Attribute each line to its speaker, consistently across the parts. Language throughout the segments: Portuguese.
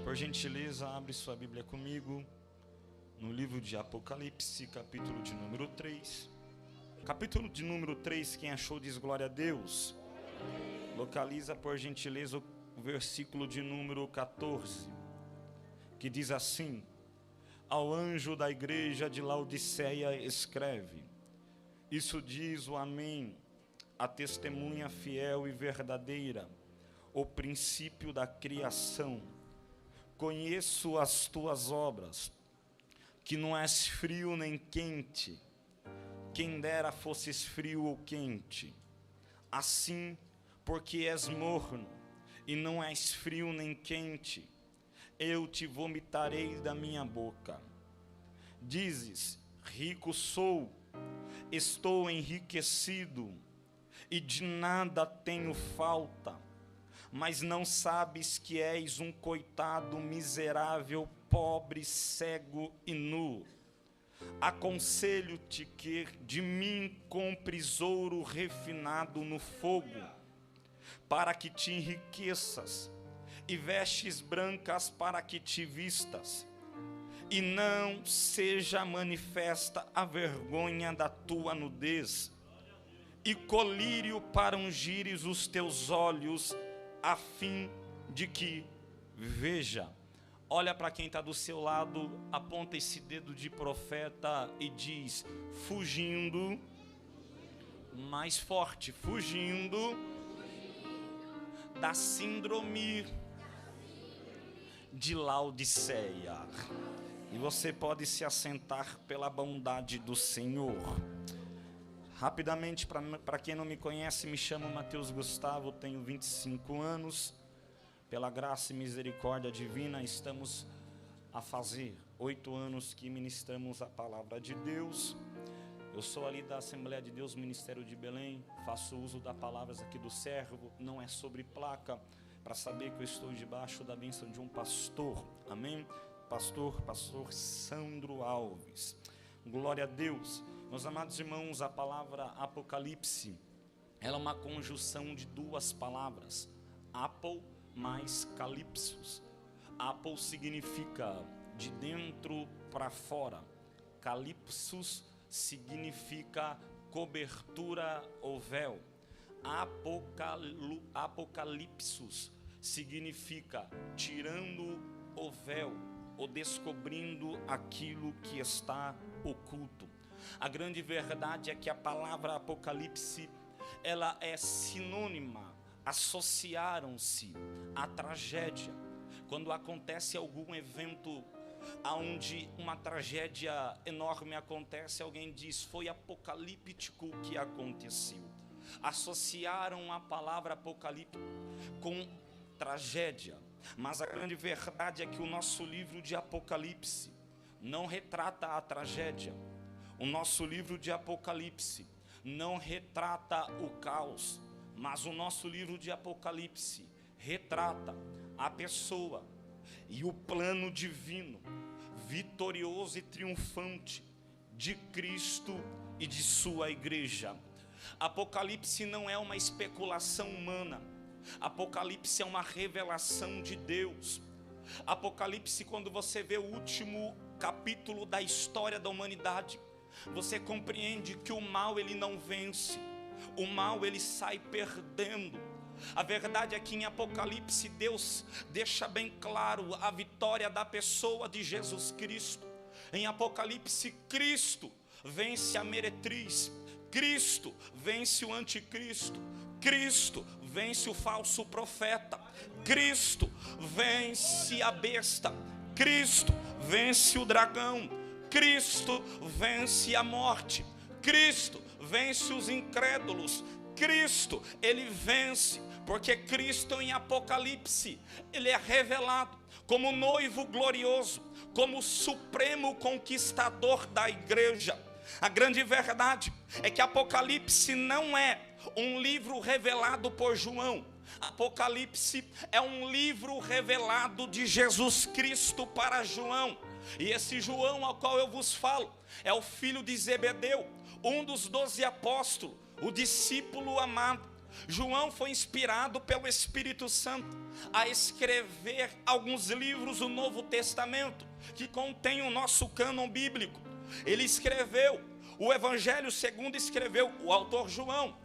Speaker 1: Por gentileza, abre sua Bíblia comigo no livro de Apocalipse, capítulo de número 3. Capítulo de número 3, quem achou diz glória a Deus. Localiza, por gentileza, o versículo de número 14, que diz assim: ao anjo da igreja de Laodiceia escreve: isso diz o Amém, a testemunha fiel e verdadeira, o princípio da criação. Conheço as tuas obras, que não és frio nem quente. Quem dera fosses frio ou quente. Assim, porque és morno, e não és frio nem quente, eu te vomitarei da minha boca. Dizes: rico sou, estou enriquecido, e de nada tenho falta. Mas não sabes que és um coitado miserável, pobre, cego e nu. Aconselho-te que de mim compres ouro refinado no fogo, para que te enriqueças, e vestes brancas para que te vistas, e não seja manifesta a vergonha da tua nudez, e colírio para ungires os teus olhos, a fim de que veja. Olha para quem está do seu lado, aponta esse dedo de profeta e diz: fugindo, mais forte, fugindo da síndrome de Laodiceia. E você pode se assentar pela bondade do Senhor. Rapidamente, para quem não me conhece, me chamo Mateus Gustavo, tenho 25 anos. Pela graça e misericórdia divina, estamos a fazer 8 anos que ministramos a palavra de Deus. Eu sou ali da Assembleia de Deus, Ministério de Belém, faço uso das palavras aqui do servo, não é sobre placa, para saber que eu estou debaixo da bênção de um pastor, amém? Pastor Sandro Alves. Glória a Deus. Meus amados irmãos, a palavra Apocalipse, ela é uma conjunção de duas palavras, Apol mais Calipsos. Apol significa de dentro para fora, Calipsos significa cobertura ou véu. Apocalipsos significa tirando o véu ou descobrindo aquilo que está oculto. A grande verdade é que a palavra Apocalipse, ela é sinônima, associaram-se à tragédia. Quando acontece algum evento onde uma tragédia enorme acontece, alguém diz: foi apocalíptico o que aconteceu. Associaram a palavra Apocalipse com tragédia. Mas a grande verdade é que o nosso livro de Apocalipse não retrata a tragédia. O nosso livro de Apocalipse não retrata o caos, mas o nosso livro de Apocalipse retrata a pessoa e o plano divino, vitorioso e triunfante de Cristo e de sua igreja. Apocalipse não é uma especulação humana. Apocalipse é uma revelação de Deus. Apocalipse, quando você vê o último capítulo da história da humanidade, você compreende que o mal ele não vence, o mal ele sai perdendo. A verdade é que em Apocalipse Deus deixa bem claro a vitória da pessoa de Jesus Cristo. Em Apocalipse, Cristo vence a meretriz, Cristo vence o anticristo, Cristo vence o falso profeta, Cristo vence a besta, Cristo vence o dragão, Cristo vence a morte, Cristo vence os incrédulos, Cristo, ele vence, porque Cristo em Apocalipse, ele é revelado como noivo glorioso, como supremo conquistador da igreja. A grande verdade é que Apocalipse não é um livro revelado por João. Apocalipse é um livro revelado de Jesus Cristo para João. E esse João ao qual eu vos falo é o filho de Zebedeu, um dos 12 apóstolos, o discípulo amado. João foi inspirado pelo Espírito Santo a escrever alguns livros do Novo Testamento, que contém o nosso cânon bíblico. Ele escreveu o Evangelho segundo escreveu o autor João.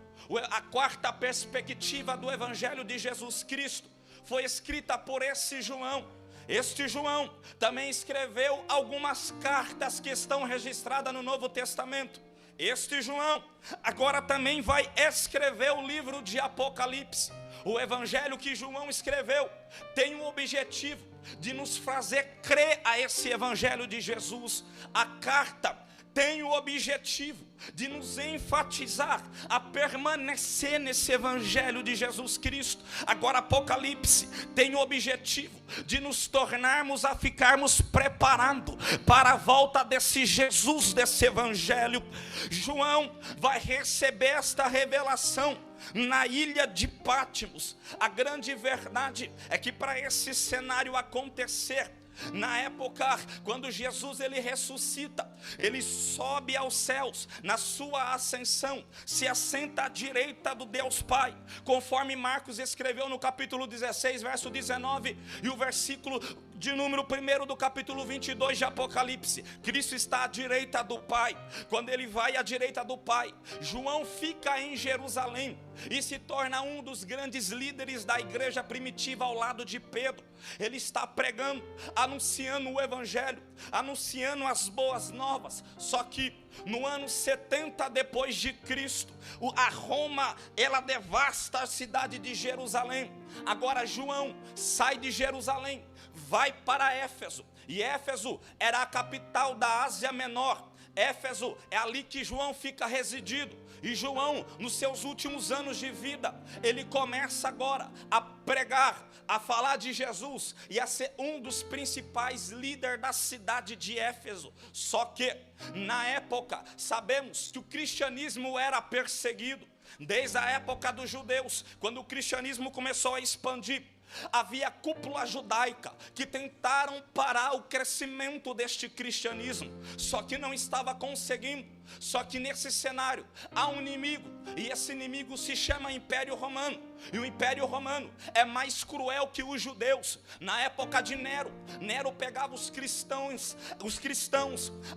Speaker 1: A quarta perspectiva do Evangelho de Jesus Cristo foi escrita por esse João. Este João também escreveu algumas cartas que estão registradas no Novo Testamento. Este João agora também vai escrever o livro de Apocalipse. O evangelho que João escreveu tem o objetivo de nos fazer crer a esse evangelho de Jesus. A carta tem o objetivo de nos enfatizar a permanecer nesse evangelho de Jesus Cristo. Agora Apocalipse tem o objetivo de nos tornarmos a ficarmos preparando para a volta desse Jesus, desse evangelho. João vai receber esta revelação na ilha de Patmos. A grande verdade é que para esse cenário acontecer, na época quando Jesus ele ressuscita, ele sobe aos céus, na sua ascensão se assenta à direita do Deus Pai, conforme Marcos escreveu no capítulo 16, verso 19, e o versículo de número 1 do capítulo 22 de Apocalipse. Cristo está à direita do Pai. Quando ele vai à direita do Pai, João fica em Jerusalém e se torna um dos grandes líderes da igreja primitiva ao lado de Pedro. Ele está pregando, anunciando o evangelho, anunciando as boas novas. Só que no ano 70 depois de Cristo, a Roma, ela devasta a cidade de Jerusalém. Agora João sai de Jerusalém, vai para Éfeso, e Éfeso era a capital da Ásia Menor. Éfeso é ali que João fica residido. E João, nos seus últimos anos de vida, ele começa agora a pregar, a falar de Jesus e a ser um dos principais líderes da cidade de Éfeso. Só que, na época, sabemos que o cristianismo era perseguido. Desde a época dos judeus, quando o cristianismo começou a expandir, havia cúpula judaica que tentaram parar o crescimento deste cristianismo, só que não estava conseguindo. Só que nesse cenário há um inimigo, e esse inimigo se chama Império Romano. E o Império Romano é mais cruel que os judeus. Na época de Nero, Nero pegava os cristãos,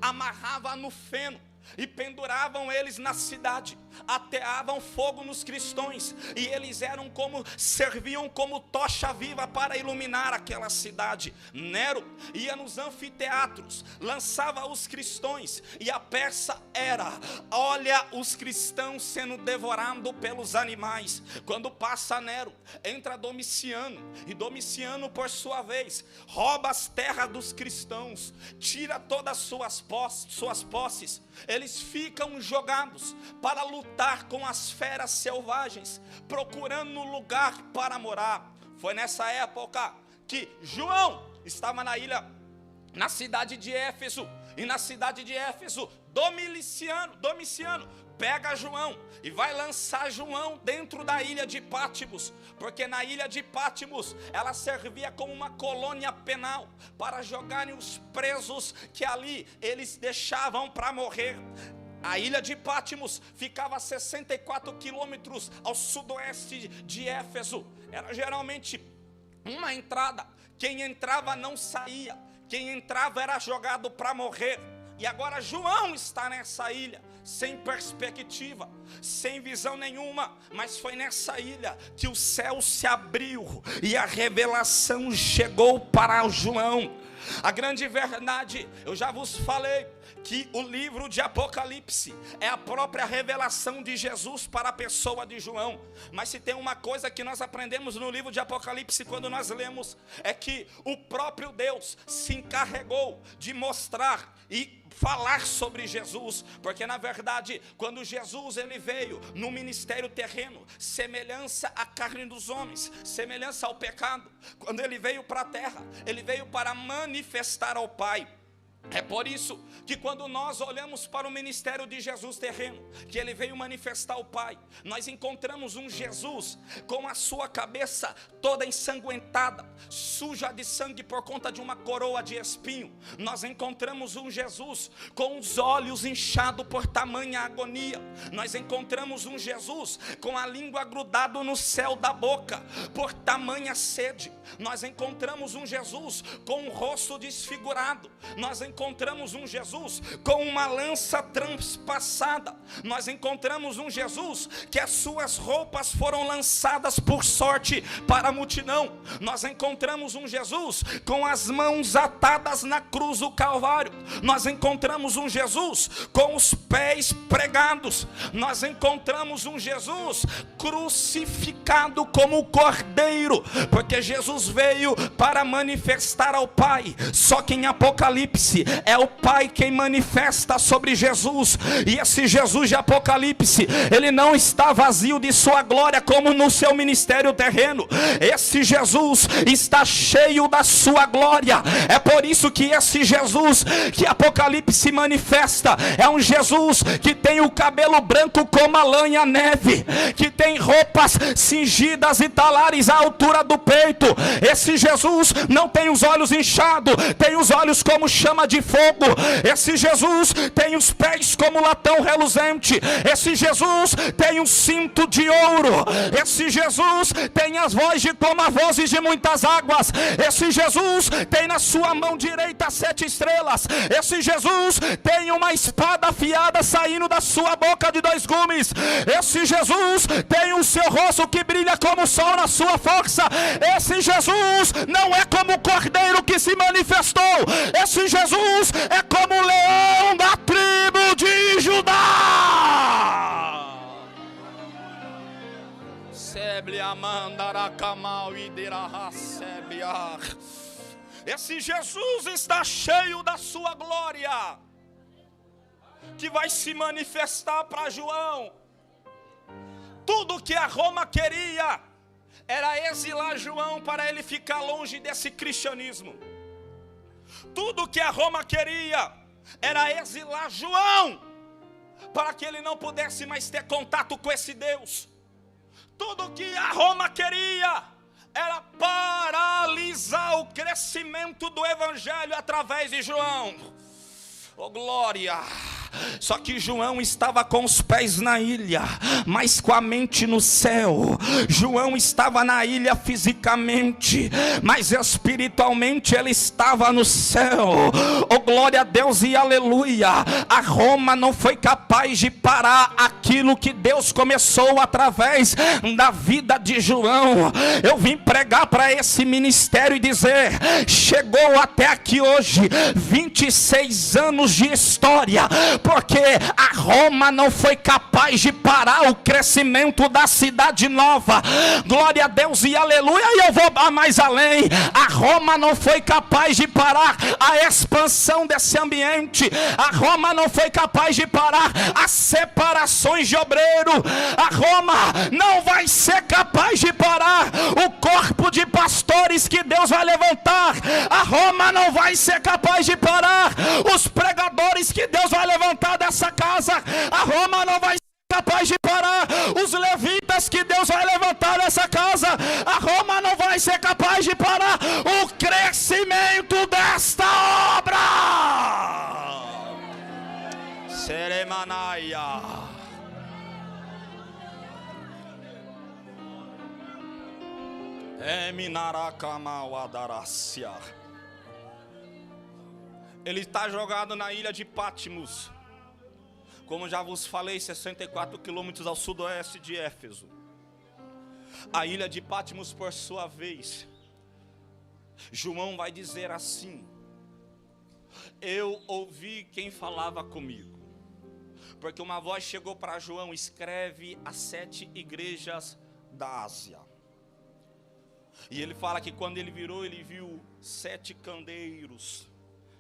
Speaker 1: amarrava no feno e penduravam eles na cidade, ateavam fogo nos cristãos, e eles serviam como tocha viva para iluminar aquela cidade. Nero ia nos anfiteatros, lançava os cristãos, e a peça era: olha os cristãos sendo devorados pelos animais. Quando passa Nero, entra Domiciano, e Domiciano por sua vez rouba as terras dos cristãos, tira todas suas posses. Eles ficam jogados para lutar com as feras selvagens, procurando lugar para morar. Foi nessa época que João estava na cidade de Éfeso, e na cidade de Éfeso, Domiciano pega João e vai lançar João dentro da ilha de Patmos, porque na ilha de Patmos ela servia como uma colônia penal para jogarem os presos que ali eles deixavam para morrer. A ilha de Patmos ficava a 64 quilômetros ao sudoeste de Éfeso. Era geralmente uma entrada, quem entrava não saía, quem entrava era jogado para morrer. E agora João está nessa ilha, sem perspectiva, sem visão nenhuma. Mas foi nessa ilha que o céu se abriu e a revelação chegou para João. A grande verdade, eu já vos falei, que o livro de Apocalipse é a própria revelação de Jesus para a pessoa de João. Mas se tem uma coisa que nós aprendemos no livro de Apocalipse quando nós lemos, é que o próprio Deus se encarregou de mostrar e falar sobre Jesus, porque na verdade quando Jesus ele veio no ministério terreno, semelhança à carne dos homens, semelhança ao pecado, quando ele veio para a terra, ele veio para manifestar ao Pai. É por isso que quando nós olhamos para o ministério de Jesus terreno, que ele veio manifestar o Pai, nós encontramos um Jesus com a sua cabeça toda ensanguentada, suja de sangue por conta de uma coroa de espinho. Nós encontramos um Jesus com os olhos inchados por tamanha agonia. Nós encontramos um Jesus com a língua grudada no céu da boca por tamanha sede. Nós encontramos um Jesus com o rosto desfigurado. Nós encontramos um Jesus com uma lança transpassada. Nós encontramos um Jesus que as suas roupas foram lançadas por sorte para a multidão. Nós encontramos um Jesus com as mãos atadas na cruz do Calvário. Nós encontramos um Jesus com os pés pregados. Nós encontramos um Jesus crucificado como o cordeiro, porque Jesus veio para manifestar ao Pai. Só que em Apocalipse é o Pai quem manifesta sobre Jesus. E esse Jesus de Apocalipse, ele não está vazio de sua glória como no seu ministério terreno. Esse Jesus está cheio da sua glória. É por isso que esse Jesus que Apocalipse manifesta é um Jesus que tem o cabelo branco como a lã e a neve, que tem roupas cingidas e talares à altura do peito. Esse Jesus não tem os olhos inchados, tem os olhos como chama de fogo. Esse Jesus tem os pés como latão reluzente. Esse Jesus tem um cinto de ouro. Esse Jesus tem as vozes como as vozes de muitas águas. Esse Jesus tem na sua mão direita 7 estrelas. Esse Jesus tem uma espada afiada saindo da sua boca de 2 gumes. Esse Jesus tem o seu rosto que brilha como o sol na sua força. Esse Jesus não é como o cordeiro que se manifestou. Esse Jesus é como o leão da tribo de Judá. Esse Jesus está cheio da sua glória, que vai se manifestar para João. Tudo que a Roma queria era exilar João para ele ficar longe desse cristianismo. Tudo que a Roma queria era exilar João para que ele não pudesse mais ter contato com esse Deus. Tudo que a Roma queria era paralisar o crescimento do evangelho através de João. Oh glória! Só que João estava com os pés na ilha, mas com a mente no céu. João estava na ilha fisicamente, mas espiritualmente ele estava no céu. Oh glória a Deus e aleluia. A Roma não foi capaz de parar aquilo que Deus começou através da vida de João. Eu vim pregar para esse ministério e dizer: chegou até aqui hoje 26 anos de história, porque a Roma não foi capaz de parar o crescimento da cidade nova. Glória a Deus e aleluia. E eu vou mais além: a Roma não foi capaz de parar a expansão desse ambiente. A Roma não foi capaz de parar as separações de obreiro. A Roma não vai ser capaz de parar o corpo de pastores que Deus vai levantar. A Roma não vai ser capaz de parar os pregadores que Deus vai levantar dessa casa. A Roma não vai ser capaz de parar os levitas que Deus vai levantar nessa casa. A Roma não vai ser capaz de parar o crescimento desta obra. Seremanaia. Ele está jogado na ilha de Patmos, como já vos falei, 64 quilômetros ao sudoeste de Éfeso. A ilha de Patmos, por sua vez, João vai dizer assim: eu ouvi quem falava comigo, porque uma voz chegou para João: escreve as 7 igrejas da Ásia. E ele fala que quando ele virou, ele viu 7 candeeiros.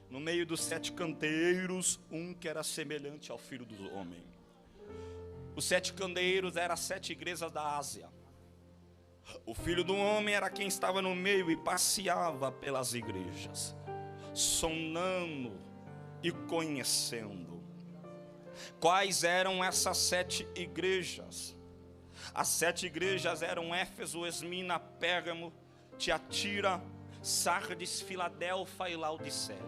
Speaker 1: No meio dos 7 candeeiros, um que era semelhante ao Filho do Homem. Os 7 candeeiros eram as 7 igrejas da Ásia. O Filho do Homem era quem estava no meio e passeava pelas igrejas, sondando e conhecendo. Quais eram essas 7 igrejas? As 7 igrejas eram Éfeso, Esmina, Pérgamo, Tiatira, Sardes, Filadélfia e Laodiceia.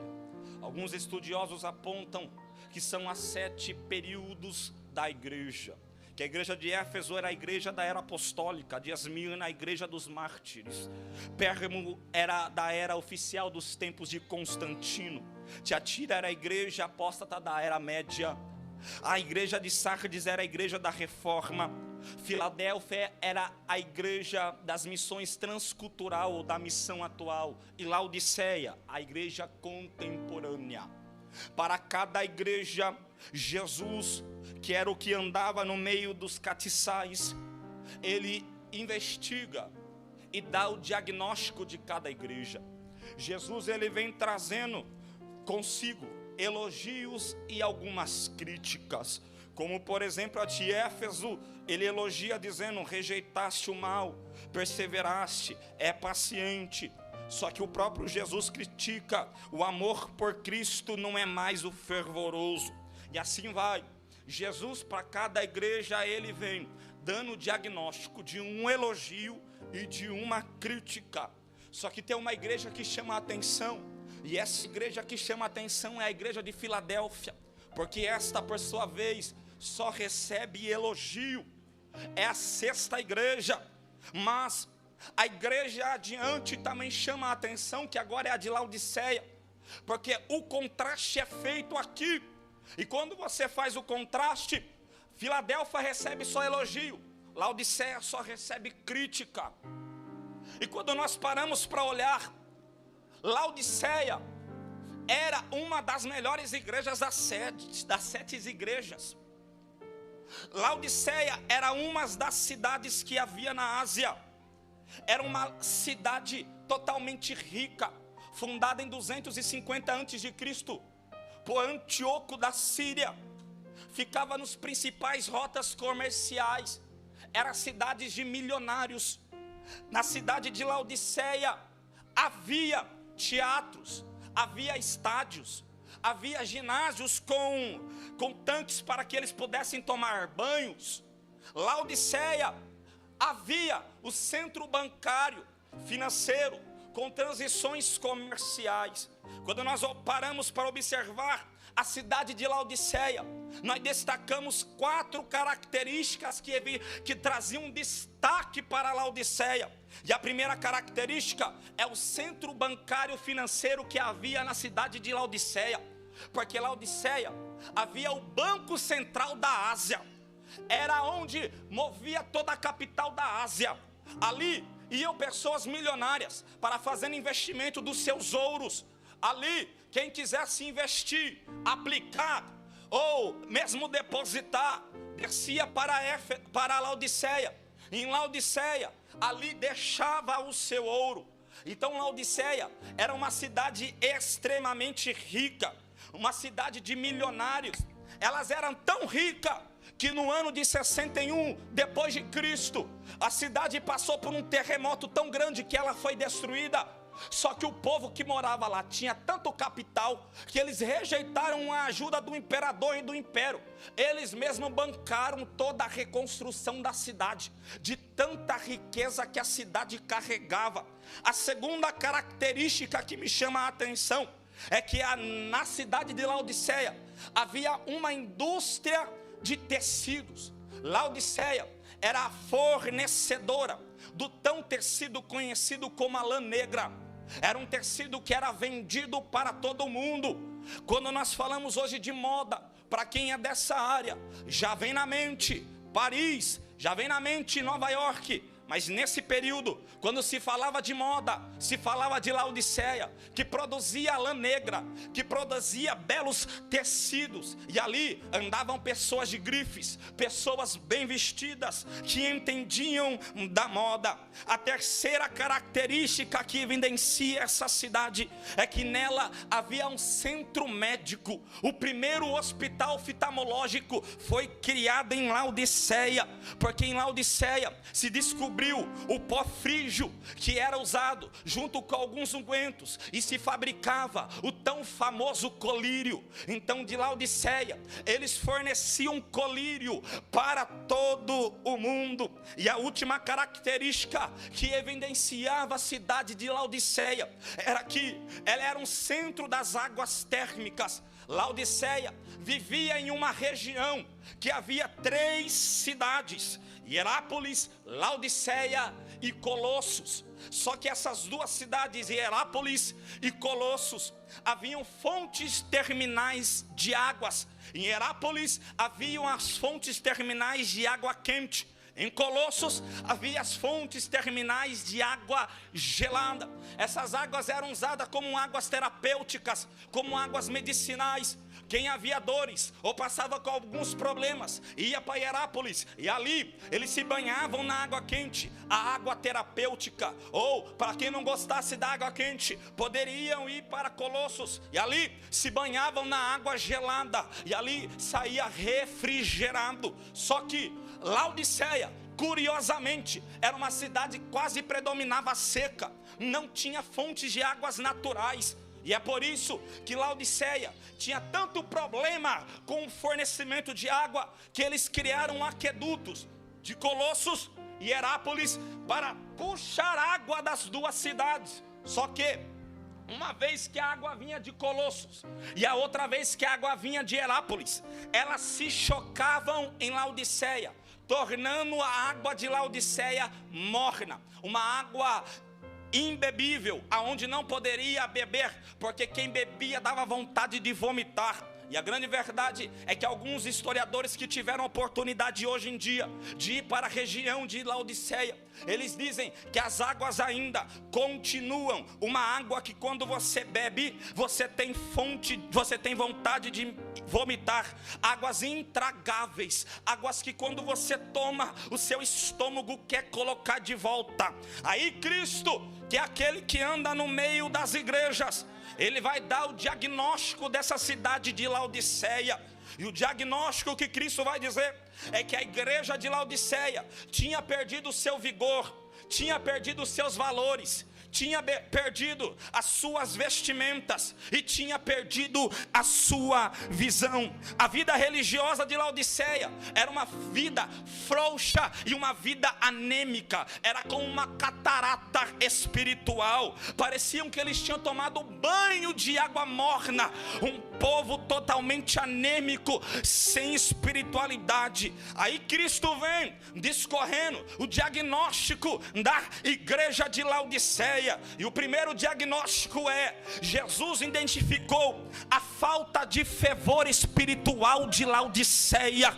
Speaker 1: Alguns estudiosos apontam que são as 7 períodos da igreja. Que a igreja de Éfeso era a igreja da era apostólica, de Esmina a igreja dos mártires, Pérgamo era da era oficial dos tempos de Constantino, Tiatira era a igreja apóstata da era média, a igreja de Sardes era a igreja da reforma, Filadélfia era a igreja das missões transcultural ou da missão atual, e Laodiceia, a igreja contemporânea. Para cada igreja, Jesus, que era o que andava no meio dos catiçais, ele investiga e dá o diagnóstico de cada igreja. Jesus, ele vem trazendo consigo elogios e algumas críticas, como por exemplo a de Éfeso, ele elogia dizendo: rejeitaste o mal, perseveraste, é paciente. Só que o próprio Jesus critica: o amor por Cristo não é mais o fervoroso. E assim vai. Jesus, para cada igreja, ele vem dando o diagnóstico de um elogio e de uma crítica. Só que tem uma igreja que chama a atenção, e essa igreja que chama a atenção é a igreja de Filadélfia, porque esta, por sua vez, só recebe elogio. É a 6ª igreja, mas a igreja adiante também chama a atenção, que agora é a de Laodiceia, porque o contraste é feito aqui. E quando você faz o contraste, Filadélfia recebe só elogio, Laodiceia só recebe crítica. E quando nós paramos para olhar, Laodiceia era uma das melhores igrejas das 7 igrejas. Laodiceia era uma das cidades que havia na Ásia. Era uma cidade totalmente rica, fundada em 250 a.C. por Antíoco da Síria. Ficava nos principais rotas comerciais. Era cidade de milionários. Na cidade de Laodiceia havia teatros, havia estádios, havia ginásios com tanques para que eles pudessem tomar banhos. Laodiceia havia o centro bancário, financeiro, com transições comerciais. Quando nós paramos para observar a cidade de Laodiceia, nós destacamos 4 características que traziam destaque para Laodiceia. E a primeira característica é o centro bancário financeiro que havia na cidade de Laodiceia, porque Laodiceia havia o Banco Central da Ásia, era onde movia toda a capital da Ásia. Ali iam pessoas milionárias para fazer investimento dos seus ouros. Ali, quem quisesse investir, aplicar ou mesmo depositar, descia para Laodiceia. Em Laodiceia, ali deixava o seu ouro. Então Laodiceia era uma cidade extremamente rica, uma cidade de milionários. Elas eram tão ricas que no ano de 61 depois de Cristo, a cidade passou por um terremoto tão grande que ela foi destruída. Só que o povo que morava lá tinha tanto capital que eles rejeitaram a ajuda do imperador e do império. Eles mesmos bancaram toda a reconstrução da cidade, de tanta riqueza que a cidade carregava. A segunda característica que me chama a atenção é que na cidade de Laodiceia havia uma indústria de tecidos. Laodiceia era a fornecedora do tão tecido conhecido como a lã negra. Era um tecido que era vendido para todo mundo. Quando nós falamos hoje de moda, para quem é dessa área, já vem na mente Paris, já vem na mente Nova York. Mas nesse período, quando se falava de moda, se falava de Laodiceia, que produzia lã negra, que produzia belos tecidos. E ali andavam pessoas de grifes, pessoas bem vestidas, que entendiam da moda. A terceira característica que evidencia essa cidade é que nela havia um centro médico. O primeiro hospital oftalmológico foi criado em Laodiceia, porque em Laodiceia se descobriu descobriu o pó frígio que era usado junto com alguns ungüentos e se fabricava o tão famoso colírio. Então de Laodiceia eles forneciam colírio para todo o mundo. E a última característica que evidenciava a cidade de Laodiceia era que ela era um centro das águas térmicas. Laodiceia vivia em uma região que havia 3 cidades: Hierápolis, Laodiceia e Colossos. Só que essas 2 cidades, Hierápolis e Colossos, haviam fontes terminais de águas. Em Hierápolis haviam as fontes terminais de água quente. Em Colossos havia as fontes terminais de água gelada. Essas águas eram usadas como águas terapêuticas, como águas medicinais. Quem havia dores ou passava com alguns problemas ia para Hierápolis, e ali eles se banhavam na água quente, a água terapêutica. Ou para quem não gostasse da água quente, poderiam ir para Colossos, e ali se banhavam na água gelada, e ali saía refrigerado. Só que Laodiceia, curiosamente, era uma cidade que quase predominava seca, não tinha fontes de águas naturais. E é por isso que Laodiceia tinha tanto problema com o fornecimento de água, que eles criaram aquedutos de Colossos e Hierápolis para puxar água das 2 cidades. Só que uma vez que a água vinha de Colossos e a outra vez que a água vinha de Hierápolis, elas se chocavam em Laodiceia, tornando a água de Laodiceia morna, uma água imbebível, aonde não poderia beber, porque quem bebia dava vontade de vomitar. E a grande verdade é que alguns historiadores que tiveram a oportunidade hoje em dia de ir para a região de Laodiceia, eles dizem que as águas ainda continuam uma água que quando você bebe, você tem vontade de vomitar, águas intragáveis, águas que quando você toma, o seu estômago quer colocar de volta. Aí Cristo, que é aquele que anda no meio das igrejas, ele vai dar o diagnóstico dessa cidade de Laodiceia. E o diagnóstico que Cristo vai dizer é que a igreja de Laodiceia tinha perdido o seu vigor, tinha perdido os seus valores, tinha perdido as suas vestimentas e tinha perdido a sua visão. A vida religiosa de Laodiceia era uma vida frouxa e uma vida anêmica, era como uma catarata espiritual. Pareciam que eles tinham tomado banho de água morna, um povo totalmente anêmico, sem espiritualidade. Aí Cristo vem discorrendo o diagnóstico da igreja de Laodiceia. E o primeiro diagnóstico é: Jesus identificou a falta de fervor espiritual de Laodiceia,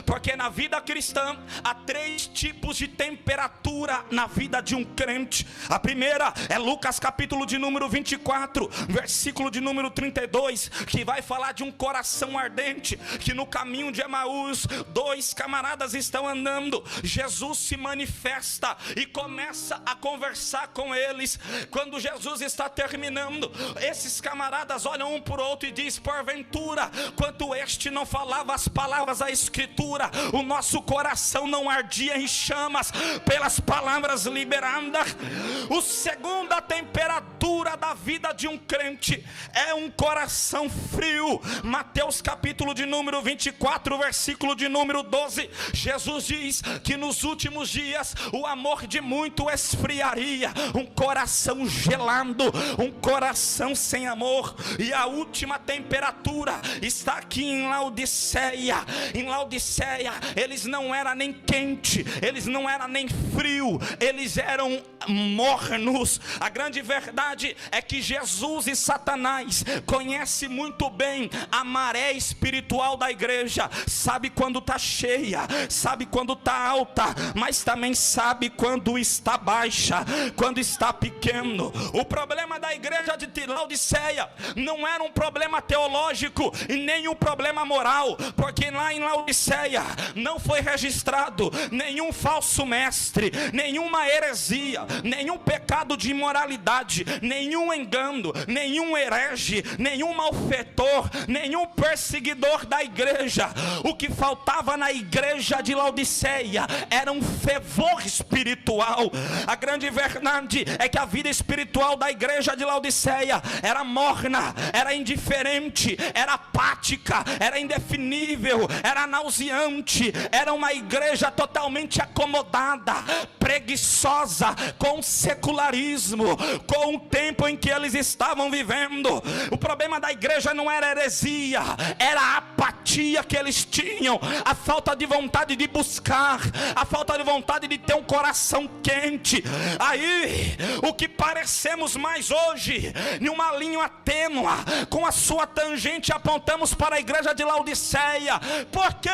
Speaker 1: porque na vida cristã há 3 tipos de temperatura na vida de um crente. A primeira é Lucas capítulo de número 24, versículo de número 32, que vai falar de um coração ardente, que no caminho de Emaús 2 camaradas estão andando, Jesus se manifesta e começa a conversar com eles. Quando Jesus está terminando, esses camaradas olham um por outro e diz: porventura, quanto este não falava as palavras da Escritura, o nosso coração não ardia em chamas pelas palavras liberadas. A segunda temperatura da vida de um crente é um coração frio. Mateus capítulo de número 24, versículo de número 12, Jesus diz que nos últimos dias o amor de muito esfriaria. Um coração gelado, um coração sem amor. E a última temperatura está aqui em Laodiceia. Em Laodiceia eles não eram nem quente, eles não eram nem frio, eles eram mornos. A grande verdade é que Jesus e Satanás conhecem muito bem a maré espiritual da igreja. Sabe quando está cheia, sabe quando está alta, mas também sabe quando está baixa, quando está pequena, pequeno. O problema da igreja de Laodiceia não era um problema teológico e nem um problema moral, porque lá em Laodiceia não foi registrado nenhum falso mestre, nenhuma heresia, nenhum pecado de imoralidade, nenhum engano, nenhum herege, nenhum malfeitor, nenhum perseguidor da igreja. O que faltava na igreja de Laodiceia era um fervor espiritual. A grande verdade é que a vida espiritual da igreja de Laodiceia era morna, era indiferente, era apática, era indefinível, era nauseante. Era uma igreja totalmente acomodada, preguiçosa, com o secularismo, com o tempo em que eles estavam vivendo. O problema da igreja não era heresia, era a apatia que eles tinham, a falta de vontade de buscar, a falta de vontade de ter um coração quente. Aí, o que parecemos mais hoje, em uma linha tênue, com a sua tangente, apontamos para a igreja de Laodiceia. Por quê?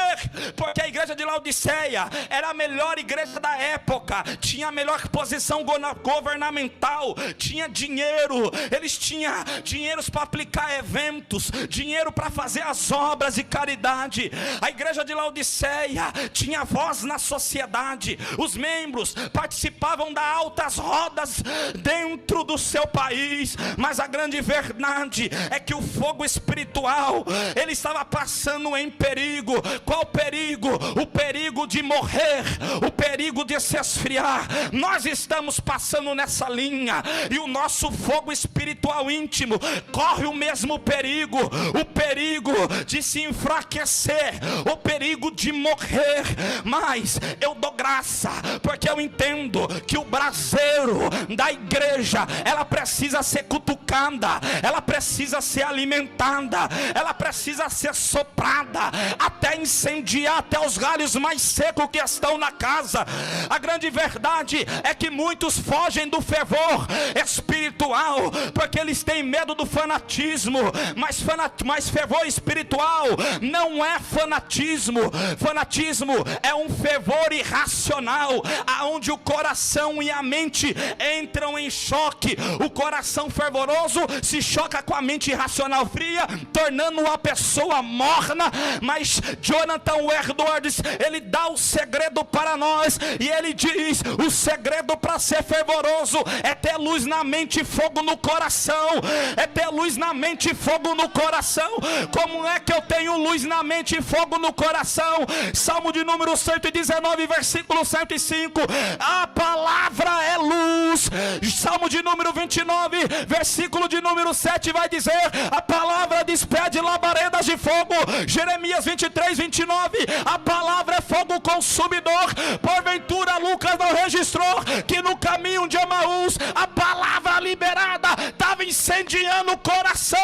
Speaker 1: Porque a igreja de Laodiceia era a melhor igreja da época, tinha a melhor posição governamental, tinha dinheiro, eles tinham dinheiros para aplicar eventos, dinheiro para fazer as obras de caridade. A igreja de Laodiceia tinha voz na sociedade, os membros participavam das altas rodas dentro do seu país. Mas a grande verdade é que o fogo espiritual, ele estava passando em perigo. Qual perigo? O perigo de morrer, o perigo de se esfriar. Nós estamos passando nessa linha, e o nosso fogo espiritual íntimo corre o mesmo perigo, o perigo de se enfraquecer, o perigo de morrer. Mas eu dou graça, porque eu entendo que o braseiro da igreja, ela precisa ser cutucada, ela precisa ser alimentada, ela precisa ser soprada, até incendiar até os galhos mais secos que estão na casa. A grande verdade é que muitos fogem do fervor espiritual, porque eles têm medo do fanatismo. Mas fervor espiritual não é fanatismo. Fanatismo é um fervor irracional, aonde o coração e a mente entram em choque. O coração fervoroso se choca com a mente irracional fria, tornando uma pessoa morna. Mas Jonathan Edwards, ele dá o segredo para nós, e ele diz: o segredo para ser fervoroso é ter luz na mente e fogo no coração. É ter luz na mente e fogo no coração. Como é que eu tenho luz na mente e fogo no coração? Salmo de número 119, versículo 105: a palavra é luz. Salmo de número 29, versículo de número 7 vai dizer: a palavra despede labaredas de fogo. Jeremias 23, 29: a palavra é fogo consumidor. Porventura Lucas não registrou que no caminho de Emaús a palavra liberada estava incendiando o coração?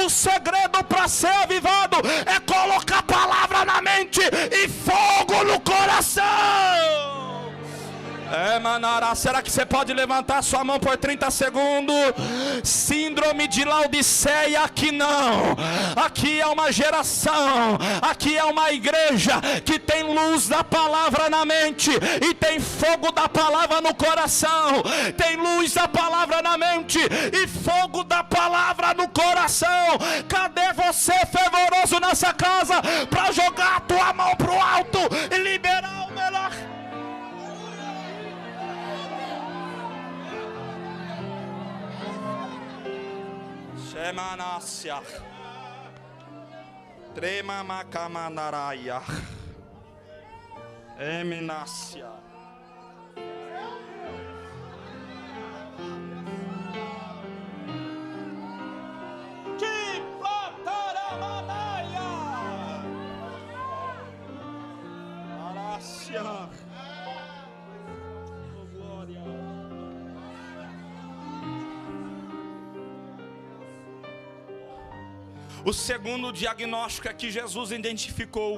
Speaker 1: O segredo para ser avivado é colocar a palavra na mente e fogo no coração. Manará, será que você pode levantar sua mão por 30 segundos? Síndrome de Laodiceia, aqui não. Aqui é uma geração, aqui é uma igreja que tem luz da palavra na mente e tem fogo da palavra no coração. Tem luz da palavra na mente e fogo da palavra no coração. Cadê você, fervoroso, nessa casa, para jogar a tua mão pro alto e liberar o melhor? Shemanácia Trema Macamanaraia Eminácia. Tiplataramanaia Arácia. O segundo diagnóstico é que Jesus identificou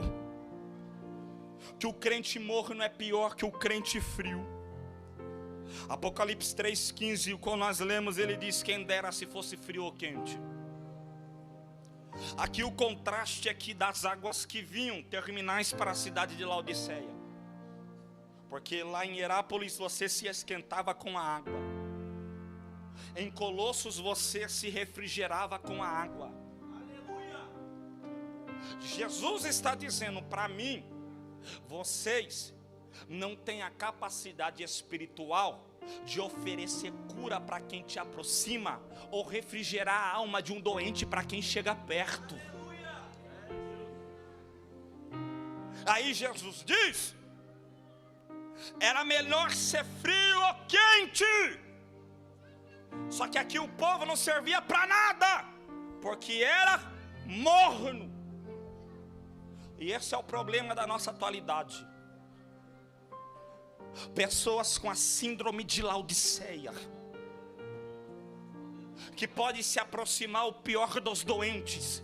Speaker 1: que o crente morno é pior que o crente frio. Apocalipse 3,15, quando nós lemos, ele diz: quem dera se fosse frio ou quente. Aqui o contraste aqui das águas que vinham terminais para a cidade de Laodiceia, porque lá em Herápolis você se esquentava com a água, Em Colossos você se refrigerava com a água. Jesus está dizendo para mim: vocês não têm a capacidade espiritual de oferecer cura para quem te aproxima, ou refrigerar a alma de um doente para quem chega perto. Aí Jesus diz: era melhor ser frio ou quente. Só que aqui o povo não servia para nada, porque era morno. E esse é o problema da nossa atualidade. Pessoas com a síndrome de Laodiceia, que pode se aproximar o pior dos doentes,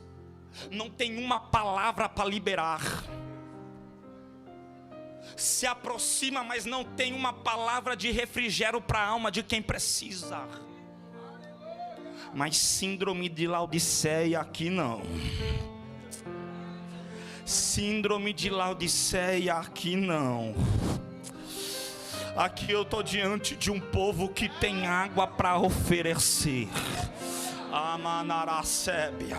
Speaker 1: não tem uma palavra para liberar. Se aproxima, mas não tem uma palavra de refrigério para a alma de quem precisa. Mas síndrome de Laodiceia aqui não. Síndrome de Laodiceia aqui não. Aqui eu estou diante de um povo que tem água para oferecer. Amanaracébia.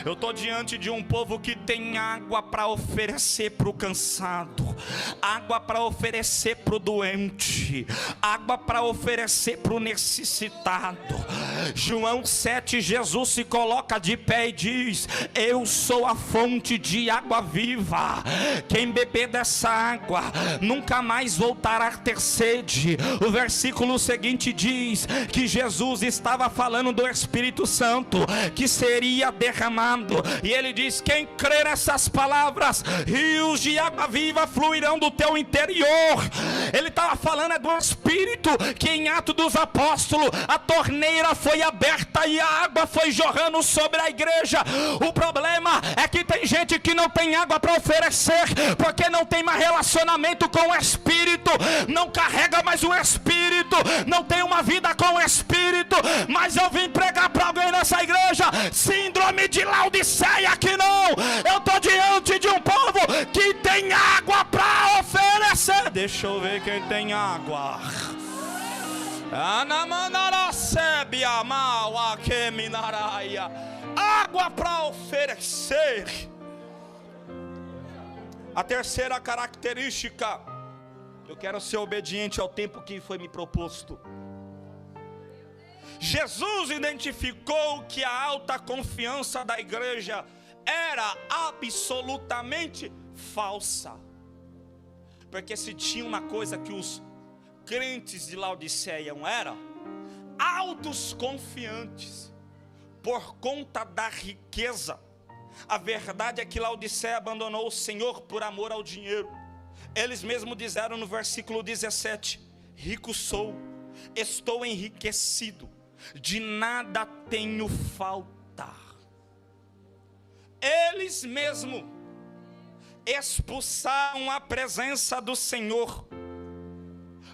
Speaker 1: Eu estou diante de um povo que tem água para oferecer para o cansado, água para oferecer para o doente, água para oferecer para o necessitado. João 7, Jesus se coloca de pé e diz: eu sou a fonte de água viva. Quem beber dessa água nunca mais voltará a ter sede. O versículo seguinte diz que Jesus estava falando do Espírito Santo que seria derramado, e ele diz: quem crer nessas palavras, rios de água viva fluirão do teu interior. Ele estava falando do Espírito, que em Atos dos Apóstolos a torneira foi aberta e a água foi jorrando sobre a igreja. O problema é que tem gente que não tem água para oferecer, porque não tem mais relacionamento com o Espírito, não carrega mais o Espírito, não tem uma vida com o Espírito. Mas eu vim pregar para alguém nessa igreja: síndrome de Laodiceia aqui não. Eu estou diante de um povo que tem água para oferecer. Deixa eu ver quem tem água. Água para oferecer. A terceira característica: eu quero ser obediente ao tempo que foi me proposto. Jesus identificou que a alta confiança da igreja era absolutamente falsa. Porque se tinha uma coisa que os crentes de Laodiceia eram altos confiantes por conta da riqueza. A verdade é que Laodiceia abandonou o Senhor por amor ao dinheiro. Eles mesmos disseram no versículo 17: rico sou, estou enriquecido, de nada tenho falta. Eles mesmos expulsaram a presença do Senhor,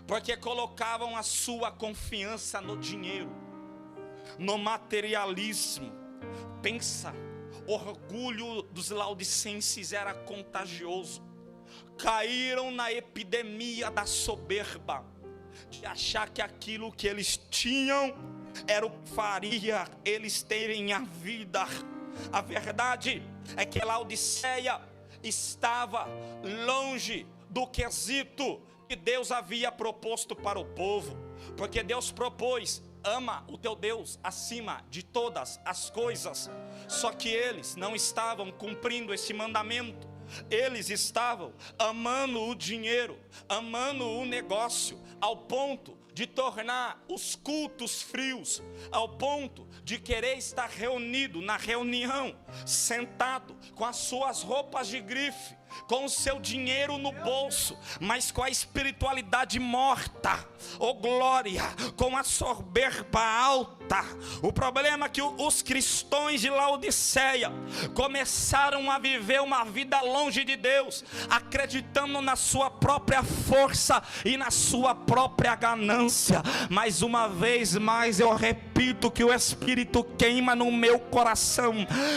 Speaker 1: porque colocavam a sua confiança no dinheiro, no materialismo. Pensa, o orgulho dos laodicenses era contagioso. Caíram na epidemia da soberba, de achar que aquilo que eles tinham era o que faria eles terem a vida. A verdade é que Laodiceia estava longe do quesito que Deus havia proposto para o povo, porque Deus propôs: ama o teu Deus acima de todas as coisas. Só que eles não estavam cumprindo esse mandamento. Eles estavam amando o dinheiro, amando o negócio, ao ponto de tornar os cultos frios, ao ponto de querer estar reunido na reunião, sentado com as suas roupas de grife, com o seu dinheiro no bolso, mas com a espiritualidade morta. Oh glória, com a soberba alta. O problema é que os cristãos de Laodiceia começaram a viver uma vida longe de Deus, acreditando na sua própria força e na sua própria ganância. Mais uma vez mais eu repito, repito que o Espírito queima no meu coração.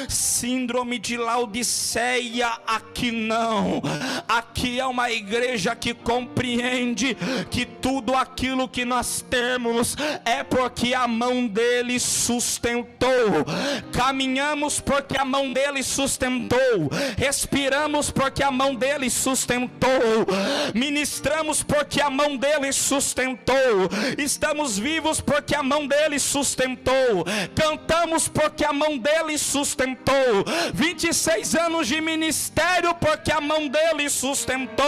Speaker 1: Síndrome de Laodiceia, aqui não. Aqui é uma igreja que compreende que tudo aquilo que nós temos é porque a mão dele sustentou. Caminhamos porque a mão dele sustentou. Respiramos porque a mão dele sustentou. Ministramos porque a mão dele sustentou. Estamos vivos porque a mão dele sustentou. Cantamos porque a mão dele sustentou. 26 anos de ministério porque a mão dele sustentou.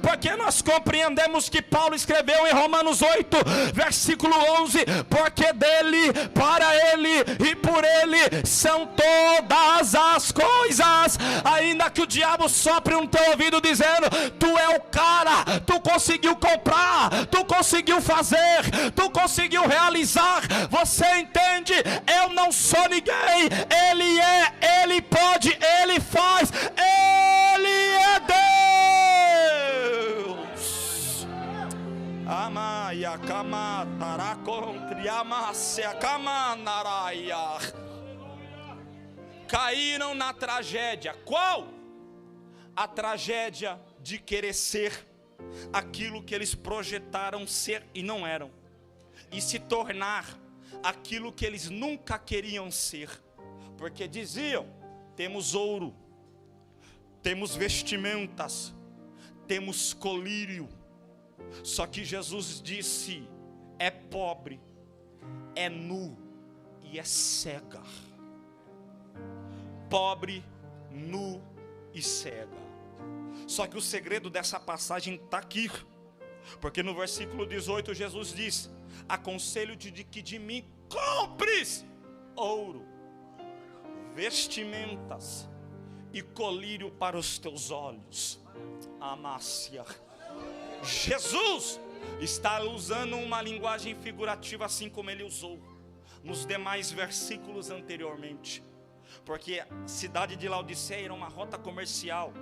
Speaker 1: Porque nós compreendemos que Paulo escreveu em Romanos 8, versículo 11: porque dele, para ele e por ele são todas as coisas. Ainda que o diabo sopre no teu ouvido dizendo: tu é o cara, tu conseguiu comprar, tu conseguiu fazer, tu conseguiu realizar. Você entende? Eu não sou ninguém. Ele é, ele pode, ele faz, ele é Deus. Amaia kama tarakontri amasia kama naraia. Caíram na tragédia. Qual? A tragédia de querer ser aquilo que eles projetaram ser e não eram, e se tornar aquilo que eles nunca queriam ser, porque diziam: temos ouro, temos vestimentas, temos colírio. Só que Jesus disse: é pobre, é nu e é cega. Pobre, nu e cega. Só que o segredo dessa passagem está aqui, porque no versículo 18 Jesus diz: aconselho-te de que de mim compres ouro, vestimentas e colírio para os teus olhos. Amácia. Jesus está usando uma linguagem figurativa, assim como ele usou nos demais versículos anteriormente, porque a cidade de Laodiceia era uma rota comercial,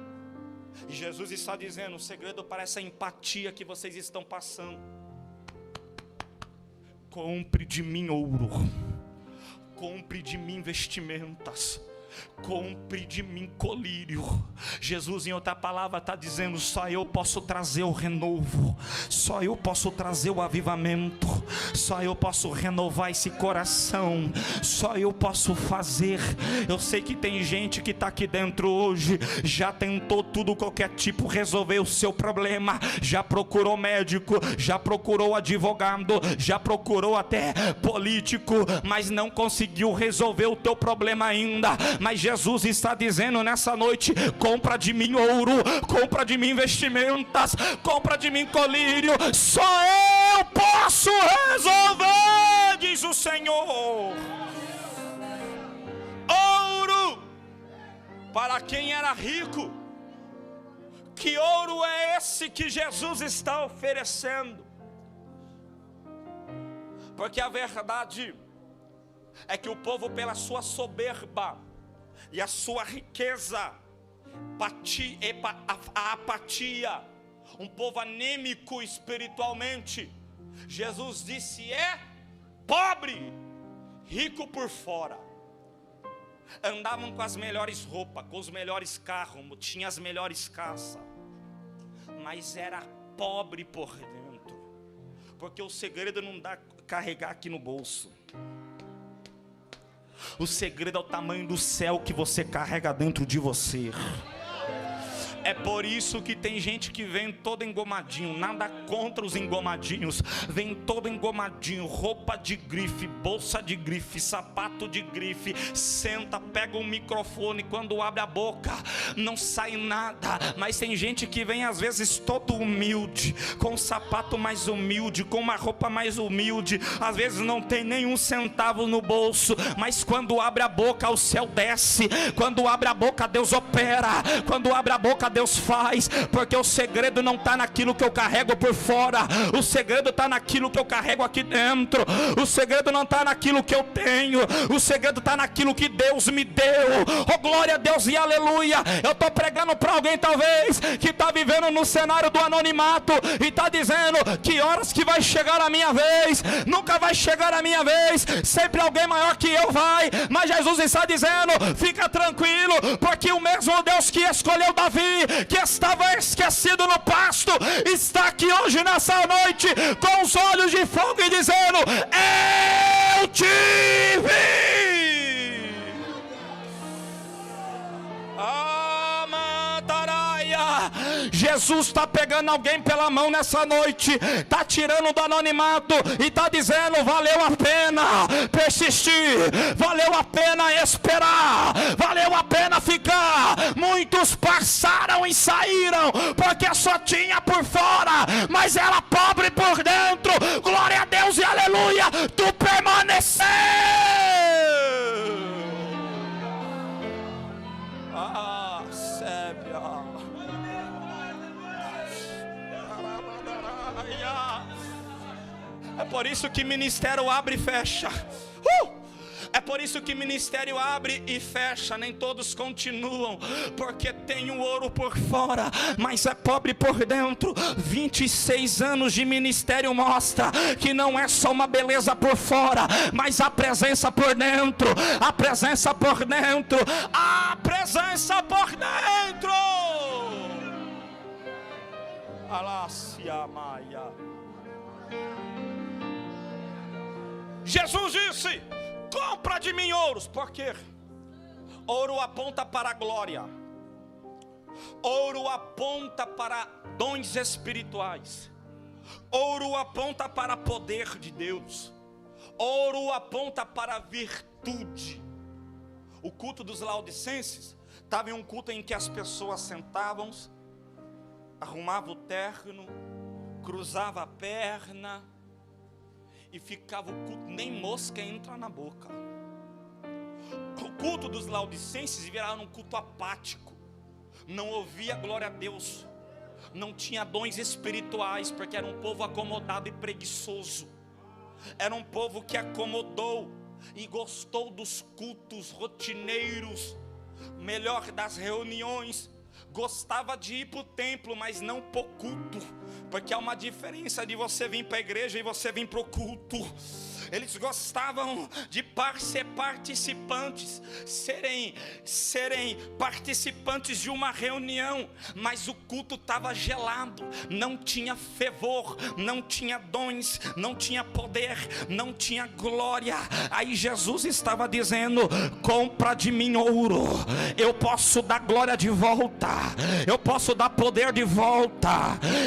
Speaker 1: e Jesus está dizendo: o segredo para essa empatia que vocês estão passando: compre de mim ouro, compre de mim vestimentas, compre de mim colírio. Jesus, em outra palavra, está dizendo: só eu posso trazer o renovo, só eu posso trazer o avivamento, só eu posso renovar esse coração, só eu posso fazer. Eu sei que tem gente que está aqui dentro hoje, já tentou tudo, qualquer tipo, resolver o seu problema, já procurou médico, já procurou advogado, já procurou até político, mas não conseguiu resolver o teu problema ainda. Mas Jesus está dizendo nessa noite: compra de mim ouro, compra de mim vestimentas, compra de mim colírio. Só eu posso resolver, diz o Senhor. Ouro para quem era rico. Que ouro é esse que Jesus está oferecendo? Porque a verdade é que o povo, pela sua soberba e a sua riqueza, a apatia, um povo anêmico espiritualmente, Jesus disse: é pobre, rico por fora. Andavam com as melhores roupas, com os melhores carros, tinha as melhores casas, mas era pobre por dentro. Porque o segredo não dá carregar aqui no bolso. O segredo é o tamanho do céu que você carrega dentro de você. É por isso que tem gente que vem todo engomadinho. Nada contra os engomadinhos. Vem todo engomadinho, roupa de grife, bolsa de grife, sapato de grife. Senta, pega um microfone, quando abre a boca não sai nada. Mas tem gente que vem às vezes todo humilde, com um sapato mais humilde, com uma roupa mais humilde. Às vezes não tem nenhum centavo no bolso, mas quando abre a boca o céu desce. Quando abre a boca Deus opera. Quando abre a boca Deus faz, porque o segredo não está naquilo que eu carrego por fora, o segredo está naquilo que eu carrego aqui dentro. O segredo não está naquilo que eu tenho, o segredo está naquilo que Deus me deu. Oh, glória a Deus e aleluia. Eu estou pregando para alguém talvez que está vivendo no cenário do anonimato e está dizendo: que horas que vai chegar a minha vez? Nunca vai chegar a minha vez, sempre alguém maior que eu vai. Mas Jesus está dizendo: fica tranquilo, porque o mesmo Deus que escolheu Davi, que estava esquecido no pasto, está aqui hoje nessa noite com os olhos de fogo e dizendo: eu te vi. Jesus está pegando alguém pela mão nessa noite, está tirando do anonimato e está dizendo: valeu a pena persistir, valeu a pena esperar, valeu a pena ficar. Muitos passaram e saíram porque só tinha por fora, mas era pobre por dentro. Glória a Deus e aleluia. Tu permaneceu. É por isso que ministério abre e fecha. É por isso que ministério abre e fecha. Nem todos continuam, porque tem o ouro por fora, mas é pobre por dentro. 26 anos de ministério mostra que não é só uma beleza por fora, mas a presença por dentro. A presença por dentro. A presença por dentro. Alácia Maia. Jesus disse: compra de mim ouros. Por quê? Ouro aponta para a glória. Ouro aponta para dons espirituais. Ouro aponta para poder de Deus. Ouro aponta para a virtude. O culto dos Laodicenses estava em um culto em que as pessoas sentavam, arrumavam o terno, cruzava a perna e ficava o culto, nem mosca entra na boca. O culto dos Laodicenses virava um culto apático, não ouvia glória a Deus, não tinha dons espirituais, porque era um povo acomodado e preguiçoso. Era um povo que acomodou e gostou dos cultos rotineiros, melhor das reuniões. Gostava de ir para o templo, mas não para o culto, porque há uma diferença de você vir para a igreja e você vir para o culto. Eles gostavam de ser participantes, serem participantes de uma reunião, mas o culto estava gelado, não tinha fervor, não tinha dons, não tinha poder, não tinha glória. Aí Jesus estava dizendo: compra de mim ouro, eu posso dar glória de volta, eu posso dar poder de volta,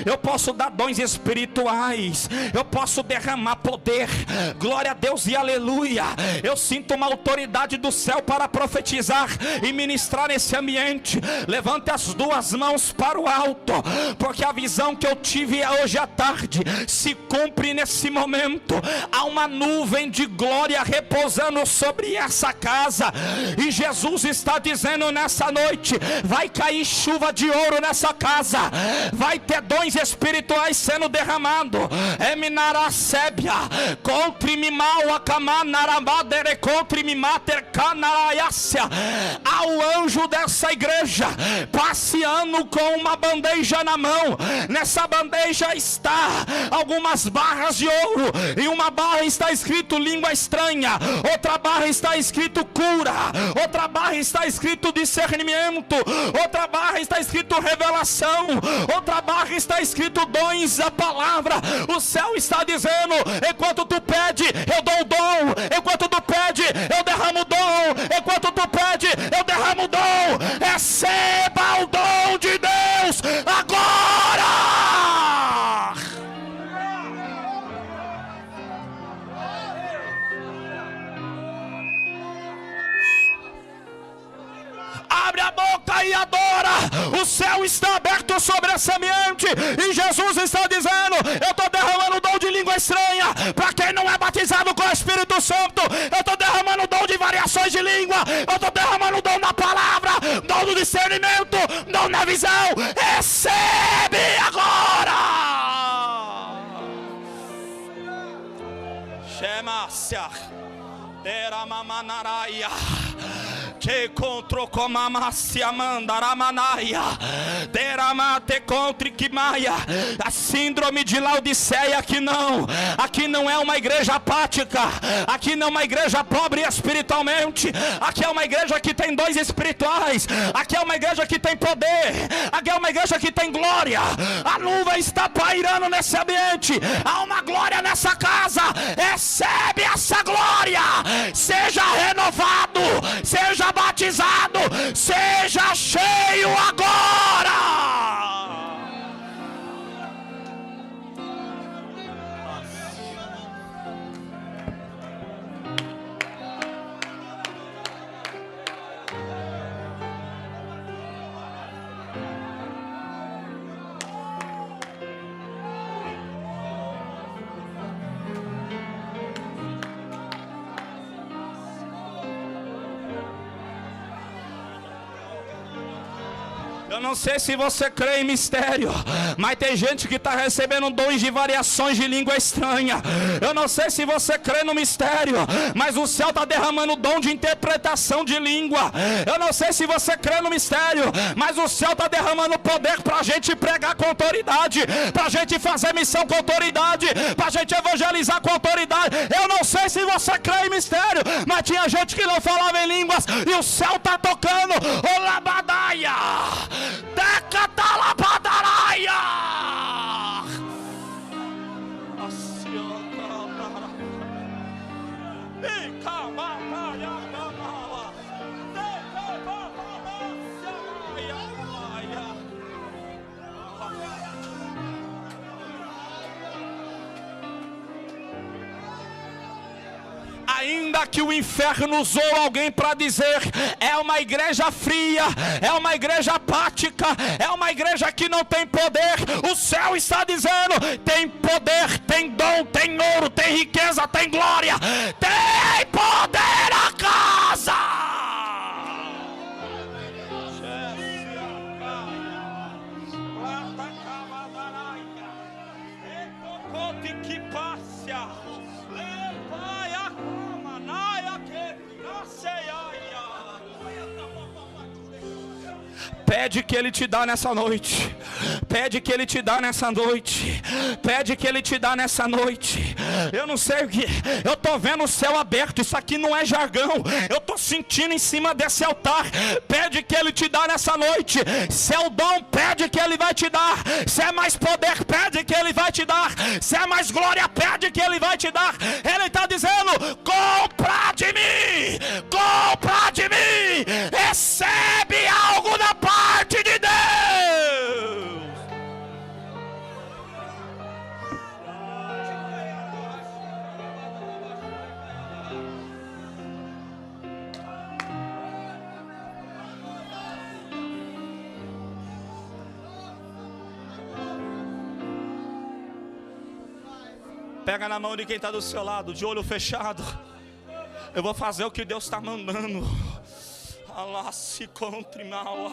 Speaker 1: eu posso dar dons espirituais, eu posso derramar poder. Glória a Deus e aleluia. Eu sinto uma autoridade do céu para profetizar e ministrar nesse ambiente. Levante as duas mãos para o alto, porque a visão que eu tive hoje à tarde se cumpre nesse momento. Há uma nuvem de glória repousando sobre essa casa, e Jesus está dizendo nessa noite: vai cair chuva de ouro nessa casa, vai ter dons espirituais sendo derramados. Eminaracébia, contre-me mal, acamanarabadere, contre-me mater canaraiácia. Ao anjo dessa igreja passeando com uma bandeja na mão. Nessa bandeja está algumas barras de ouro, e uma barra está escrito língua estranha, outra barra está escrito cura, outra barra está escrito discernimento, outra barra está escrito revelação, outra barra está escrito dons da palavra. O céu está dizendo: enquanto tu pede, eu dou o dom. Enquanto tu pede, eu derramo o dom. Enquanto tu pede, eu derramo o dom. Receba o dom de Deus agora. Abre a boca e adora. O céu está aberto sobre esse ambiente, e Jesus está dizendo: eu estou derramando o dom de língua estranha para quem não é batizado com o Espírito Santo. Eu estou derramando o dom de variações de língua. Eu estou derramando o dom da palavra, dom do discernimento, dom minha visão. Recebe agora. Shemácia, Deramamanaraia, que contra Comamácia Mandaramanaia, Deramate contra Quimaia. A síndrome de Laodiceia aqui não é uma igreja apática, aqui não é uma igreja pobre espiritualmente, aqui é uma igreja que tem dons espirituais, aqui é uma igreja que tem poder, aqui é uma igreja que tem glória. A nuvem está pairando nesse ambiente, há uma glória nessa casa. Recebe essa glória, seja renovado, seja batizado, seja cheio agora. Eu não sei se você crê em mistério, mas tem gente que está recebendo dons de variações de língua estranha. Eu não sei se você crê no mistério, mas o céu está derramando o dom de interpretação de língua. Eu não sei se você crê no mistério, mas o céu está derramando poder para a gente pregar com autoridade, para a gente fazer missão com autoridade, para a gente evangelizar com autoridade. Eu não sei se você crê em mistério, mas tinha gente que não falava em línguas e o céu está tocando. Olabadaia, Decatalabadaraia. Ainda que o inferno usou alguém para dizer, é uma igreja fria, é uma igreja apática, é uma igreja que não tem poder, o céu está dizendo, tem poder, tem dom, tem ouro, tem riqueza, tem glória, tem poder na casa. Pede que Ele te dá nessa noite. Pede que Ele te dá nessa noite. Pede que Ele te dá nessa noite. Eu não sei o que. Eu estou vendo o céu aberto. Isso aqui não é jargão. Eu estou sentindo em cima desse altar. Pede que Ele te dá nessa noite. Se é o dom, pede que Ele vai te dar. Se é mais poder, pede que Ele vai te dar. Se é mais glória, pede que Ele vai te dar. Ele está dizendo, compra de mim. Compra de mim. Recebe algo da parte de Deus. Pega na mão de quem está do seu lado, de olho fechado. Eu vou fazer o que Deus está mandando. Allah se contra mal.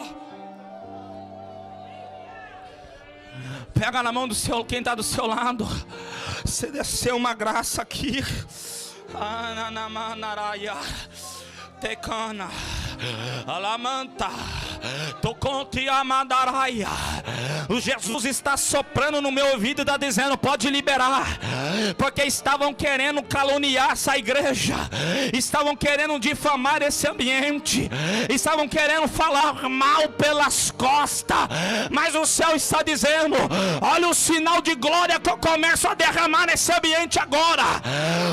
Speaker 1: Pega na mão do seu, quem está do seu lado. Você desceu uma graça aqui. Ananamanaraia. Tecana. Alamanta. Toconte amadaraia. O Jesus está soprando no meu ouvido e está dizendo, pode liberar. Porque estavam querendo caluniar essa igreja. Estavam querendo difamar esse ambiente. Estavam querendo falar mal pelas costas. Mas o céu está dizendo, olha o sinal de glória que eu começo a derramar nesse ambiente agora.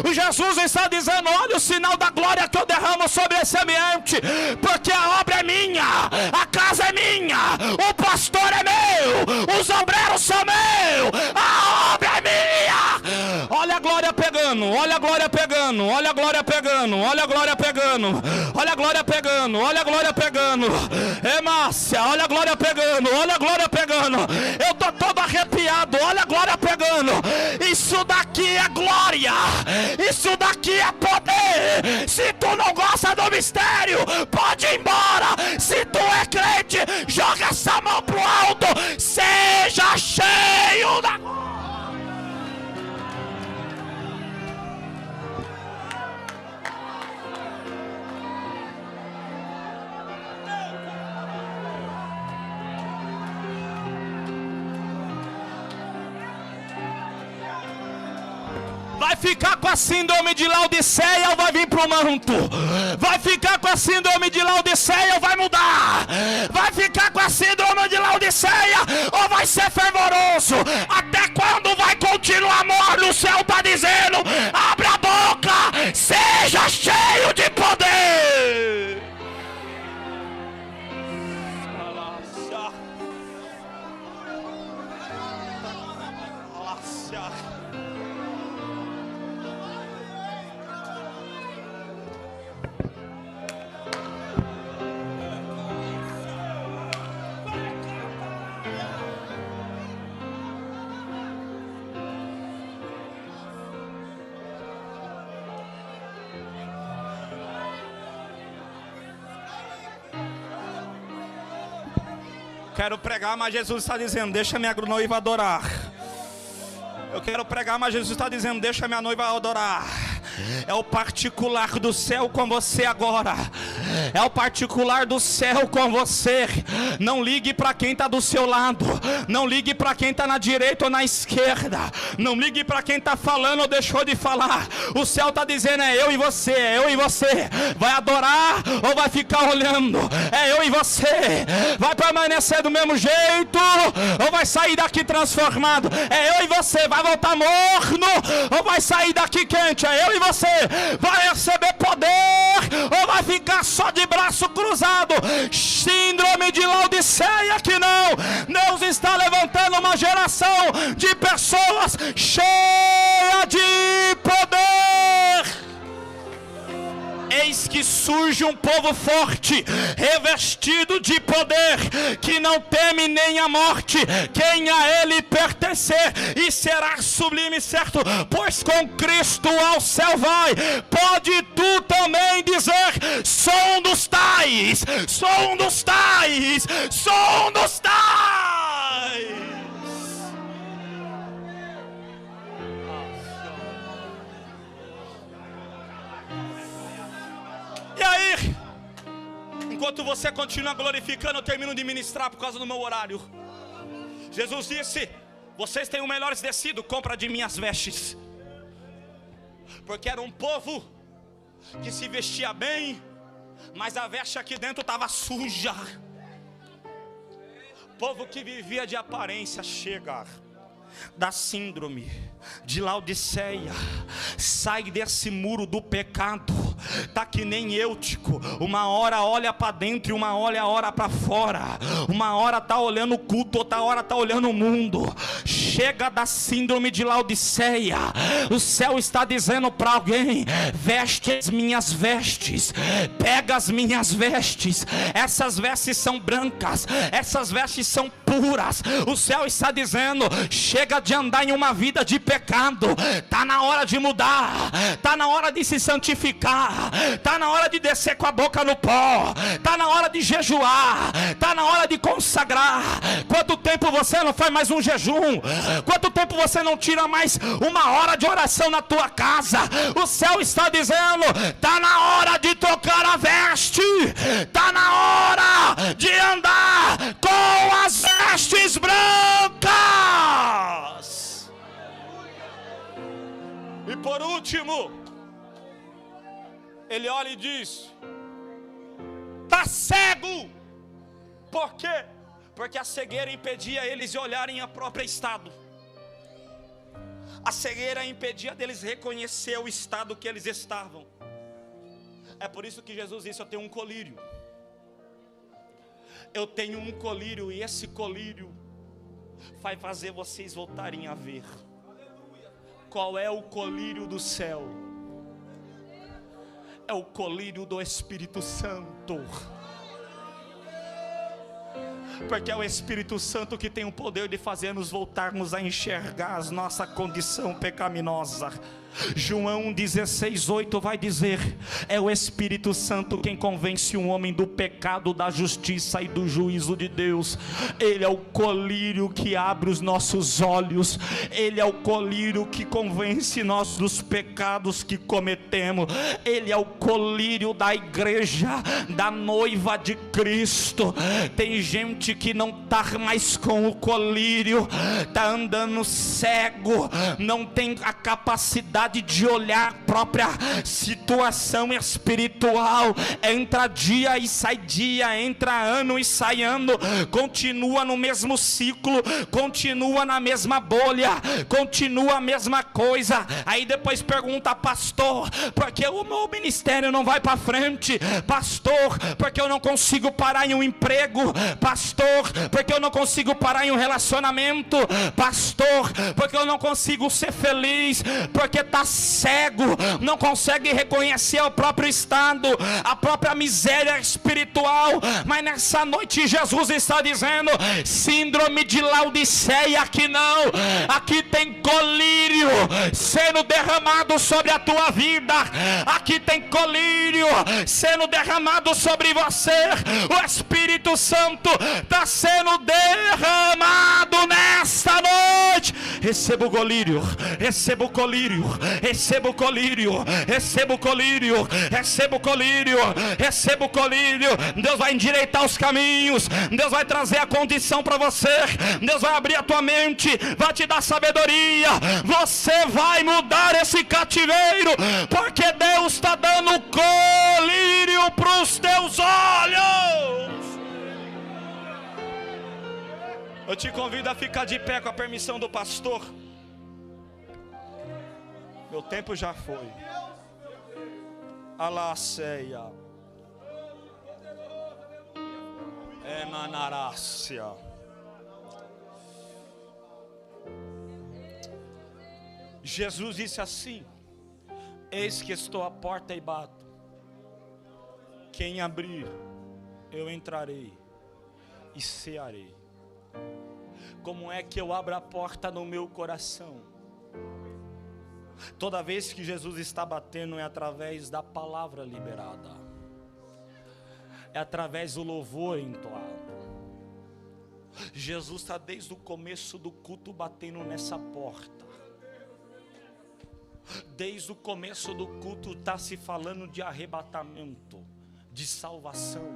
Speaker 1: O Jesus está dizendo, olha o sinal da glória que eu derramo sobre esse ambiente. Porque a obra é minha, a casa é minha, o pastor é meu, os obreiros são meus, a obra é minha. Olha a glória pegando, olha a glória pegando, olha a glória pegando, olha a glória pegando, olha a glória pegando, olha a glória pegando. É Márcia, olha a glória pegando, olha a glória pegando. Eu tô todo arrepiado, olha a glória pegando. Isso daqui é glória, isso daqui é poder. Se tu não gosta do mistério, pode ir embora. Se tu é crente, joga essa mão pro alto, seja cheio da glória. Vai ficar com a síndrome de Laodiceia ou vai vir para o manto? Vai ficar com a síndrome de Laodiceia ou vai mudar? Vai ficar com a síndrome de Laodiceia ou vai ser fervoroso? Até quando vai continuar morno? O céu está dizendo: abre a boca, seja cheio de poder. Quero pregar, mas Jesus está dizendo: deixa minha noiva adorar. Eu quero pregar, mas Jesus está dizendo: deixa minha noiva adorar. É o particular do céu com você agora. É o particular do céu com você. Não ligue para quem está do seu lado. Não ligue para quem está na direita ou na esquerda. Não ligue para quem está falando ou deixou de falar. O céu está dizendo: é eu e você, é eu e você. Vai adorar ou vai ficar olhando? É eu e você. Vai permanecer do mesmo jeito ou vai sair daqui transformado? É eu e você. Vai voltar morno ou vai sair daqui quente? É eu e você. Vai receber poder ou vai ficar só de braço cruzado? Síndrome de Laodiceia que não. Deus está levantando uma geração de pessoas cheias de poder. Eis que surge um povo forte, revestido de poder, que não teme nem a morte, quem a ele pertencer, e será sublime certo, pois com Cristo ao céu vai. Pode tu também dizer: sou um dos tais, sou um dos tais, sou um dos tais. E aí, enquanto você continua glorificando, eu termino de ministrar por causa do meu horário. Jesus disse: vocês têm o melhores descido, compra de minhas vestes. Porque era um povo que se vestia bem, mas a veste aqui dentro estava suja. Povo que vivia de aparência. Chega da síndrome de Laodiceia, sai desse muro do pecado. Tá que nem Eutico, uma hora olha para dentro e uma hora para fora, uma hora tá olhando o culto, outra hora tá olhando o mundo. Chega da síndrome de Laodiceia. O céu está dizendo para alguém: veste as minhas vestes, pega as minhas vestes. Essas vestes são brancas, essas vestes são puras. O céu está dizendo: chega de andar em uma vida de pecado, tá na hora de mudar, tá na hora de se santificar, tá na hora de descer com a boca no pó, tá na hora de jejuar, tá na hora de consagrar. Quanto tempo você não faz mais um jejum? Quanto tempo você não tira mais uma hora de oração na tua casa? O céu está dizendo: tá na hora de trocar a veste, tá na hora de andar com as vestes brancas. E por último, ele olha e diz: tá cego. Por quê? Porque a cegueira impedia eles de olharem o próprio estado. A cegueira impedia deles reconhecer o estado que eles estavam. É por isso que Jesus disse: eu tenho um colírio. Eu tenho um colírio, e esse colírio vai fazer vocês voltarem a ver. Qual é o colírio do céu? É o colírio do Espírito Santo. Porque é o Espírito Santo que tem o poder de fazer nos voltarmos a enxergar a nossa condição pecaminosa. João 16:8 vai dizer: é o Espírito Santo quem convence um homem do pecado, da justiça e do juízo de Deus. Ele é o colírio que abre os nossos olhos, Ele é o colírio que convence nós dos pecados que cometemos, Ele é o colírio da igreja, da noiva de Cristo. Tem gente que não está mais com o colírio, está andando cego, não tem a capacidade de olhar a própria situação espiritual. Entra dia e sai dia, entra ano e sai ano, continua no mesmo ciclo, continua na mesma bolha, continua a mesma coisa. Aí depois pergunta: pastor, por que o meu ministério não vai para frente? Pastor, porque eu não consigo parar em um emprego? Pastor, porque eu não consigo parar em um relacionamento? Pastor, porque eu não consigo ser feliz? Porque está cego, não consegue reconhecer o próprio estado, a própria miséria espiritual. Mas nessa noite Jesus está dizendo: síndrome de Laodiceia, aqui não, aqui tem colírio sendo derramado sobre a tua vida, aqui tem colírio sendo derramado sobre você. O Espírito Santo está sendo derramado nesta noite. Receba o colírio, receba o colírio, receba o colírio, receba o colírio, receba o colírio, receba o colírio. Deus vai endireitar os caminhos, Deus vai trazer a condição para você, Deus vai abrir a tua mente, vai te dar sabedoria. Você vai mudar esse cativeiro, porque Deus está dando colírio para os teus olhos. Eu te convido a ficar de pé com a permissão do pastor. Meu tempo já foi. Alaceia. Emanarácia. Jesus disse assim: eis que estou à porta e bato. Quem abrir, eu entrarei e cearei. Como é que eu abro a porta no meu coração? Toda vez que Jesus está batendo é através da palavra liberada, é através do louvor entoado. Jesus está desde o começo do culto batendo nessa porta. Desde o começo do culto está se falando de arrebatamento, de salvação.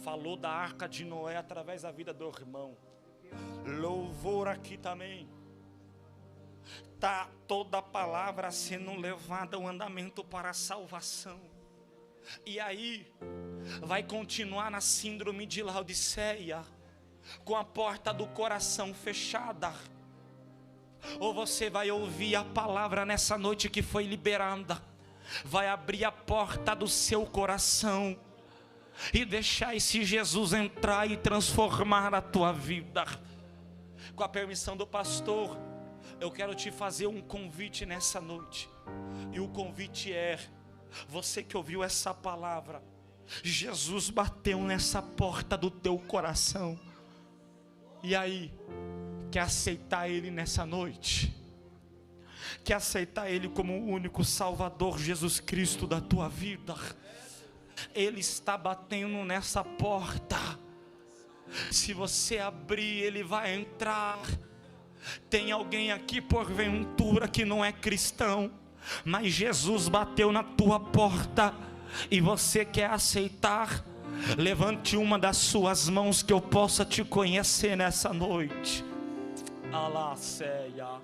Speaker 1: Falou da arca de Noé através da vida do irmão. Louvor aqui também. Está toda a palavra sendo levada ao andamento para a salvação. E aí vai continuar na síndrome de Laodiceia, com a porta do coração fechada. Ou você vai ouvir a palavra nessa noite que foi liberada, vai abrir a porta do seu coração e deixar esse Jesus entrar e transformar a tua vida. Com a permissão do pastor, eu quero te fazer um convite nessa noite. E o convite é: você que ouviu essa palavra, Jesus bateu nessa porta do teu coração. E aí, quer aceitar Ele nessa noite? Quer aceitar Ele como o único Salvador, Jesus Cristo, da tua vida? Ele está batendo nessa porta. Se você abrir, Ele vai entrar. Tem alguém aqui porventura que não é cristão, mas Jesus bateu na tua porta e você quer aceitar? Levante uma das suas mãos que eu possa te conhecer nessa noite. Alaceia.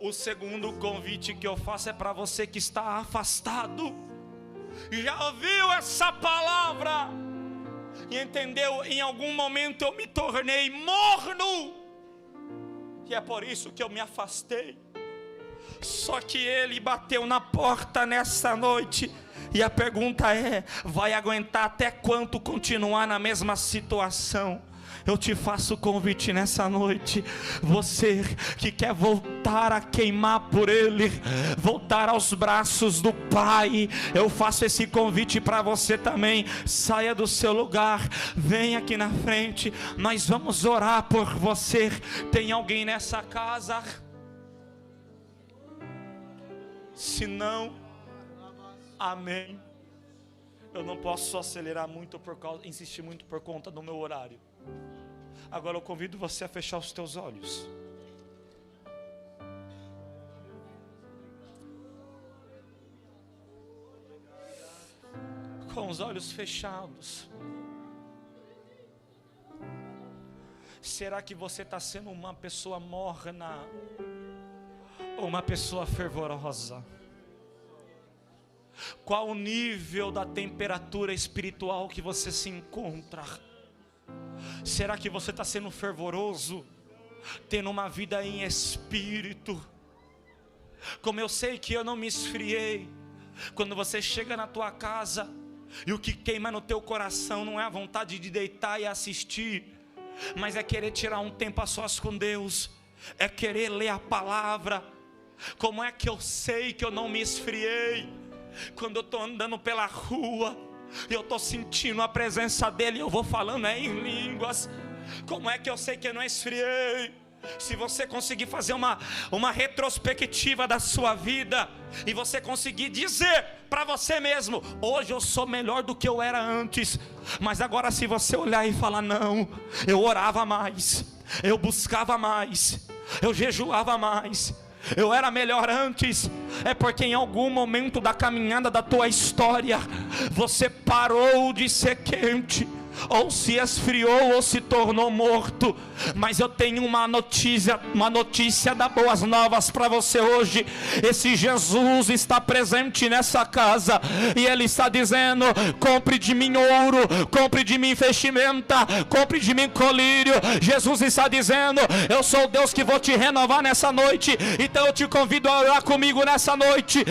Speaker 1: O segundo convite que eu faço é para você que está afastado. Já ouviu essa palavra e entendeu? Em algum momento eu me tornei morno, e é por isso que eu me afastei. Só que Ele bateu na porta nessa noite, e a pergunta é: vai aguentar até quanto continuar na mesma situação? Eu te faço o convite nessa noite, você que quer voltar a queimar por Ele, voltar aos braços do Pai, eu faço esse convite para você também. Saia do seu lugar, vem aqui na frente, nós vamos orar por você. Tem alguém nessa casa? Se não, amém. Eu não posso acelerar muito insistir muito por conta do meu horário. Agora eu convido você a fechar os teus olhos. Com os olhos fechados. Será que você está sendo uma pessoa morna ou uma pessoa fervorosa? Qual o nível da temperatura espiritual que você se encontra? Será que você está sendo fervoroso, tendo uma vida em espírito? Como eu sei que eu não me esfriei. Quando você chega na tua casa e o que queima no teu coração não é a vontade de deitar e assistir, mas é querer tirar um tempo a sós com Deus, é querer ler a palavra. Como é que eu sei que eu não me esfriei? Quando eu estou andando pela rua, eu estou sentindo a presença dEle, eu vou falando em línguas. Como é que eu sei que eu não esfriei? Se você conseguir fazer uma retrospectiva da sua vida, e você conseguir dizer para você mesmo: hoje eu sou melhor do que eu era antes. Mas agora, se você olhar e falar: não, eu orava mais, eu buscava mais, eu jejuava mais, eu era melhor antes, é porque em algum momento da caminhada da tua história, você parou de ser quente, ou se esfriou, ou se tornou morto. Mas eu tenho uma notícia da boas novas para você hoje. Esse Jesus está presente nessa casa, e Ele está dizendo: compre de mim ouro, compre de mim vestimenta, compre de mim colírio. Jesus está dizendo: eu sou o Deus que vou te renovar nessa noite. Então eu te convido a orar comigo nessa noite.